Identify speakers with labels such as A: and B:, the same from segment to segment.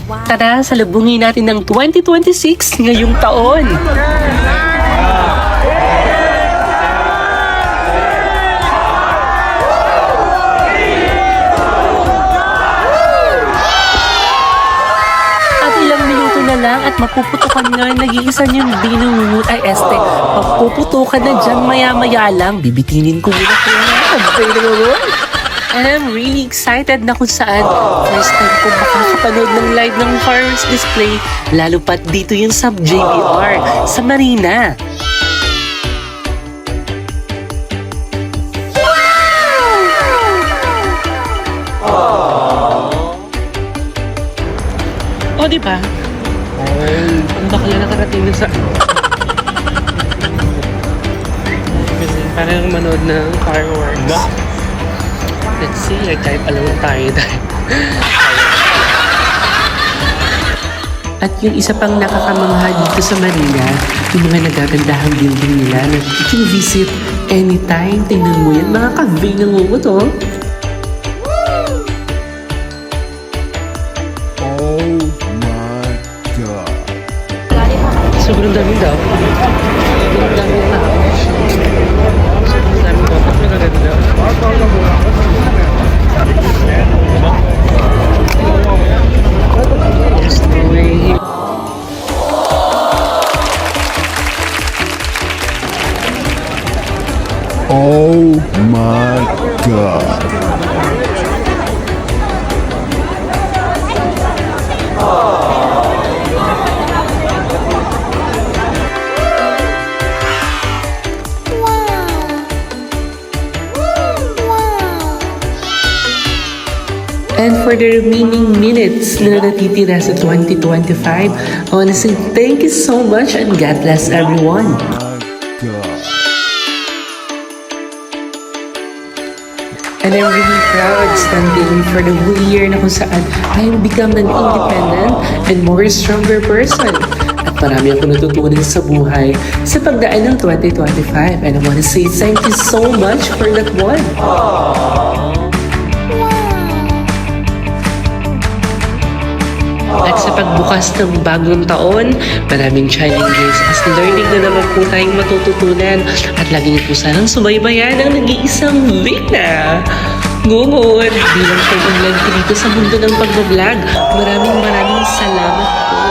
A: Tara, salubungin natin ng 2026 ngayong taon. At ilang minuto na lang at mapuputukan nga nag-iisa niyong binungungot ay este. Mapuputukan na dyan maya-maya lang. Bibitinin ko muna ko na. And I'm really excited na kung saan first time ko makakapanood ng live ng fireworks display, lalo pat dito yung sa JBR, sa Marina. O, diba? Ang bakla nakarating na sa... Parang manood ng fireworks. Let's see, type alone tayo dahil. At yung isa pang nakakamangha dito sa Marina, yung mga nagagandahang building nila na you can visit anytime. Tingnan mo yan, mga kagving ng ngungot, oh.
B: Oh my God.
A: Sobrang dami daw. Sobrang dami na. Sobrang dami daw. At magaganda.
B: Oh my God.
A: And for the remaining minutes na natitira sa 2025, I want to say thank you so much and God bless everyone.
B: My God.
A: And I'm really proud standing for the whole year na kung saan I have become an independent and more stronger person. At marami ako natutunan sa buhay sa pagdaan ng 2025. And I want to say thank you so much for that one. At sa pagbukas ng bagong taon, maraming challenges as learning na naman po tayong matututunan at lagi niyo po sanang subaybayan ang nag-iisang Vina Gumod bilang pag-vlog ko dito sa mundo ng pag-vlog. Maraming salamat po.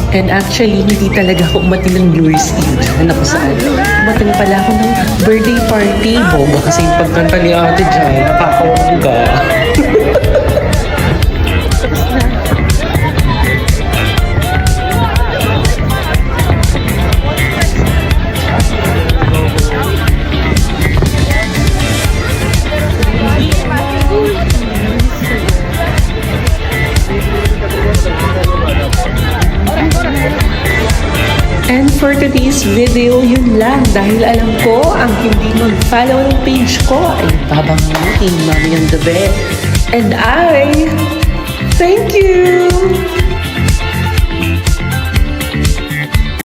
A: And actually, hindi talaga ako umating ng New Year's Eve dyan. Ako saan? Umating pala ako ng birthday party. Bongga kasi yung pagkanta ni ate dyan. Nakakabongga. And for today's video, yun lang. Dahil alam ko, ang hindi mag-follow ng page ko ay babangutin mamayang gabi. And I thank you!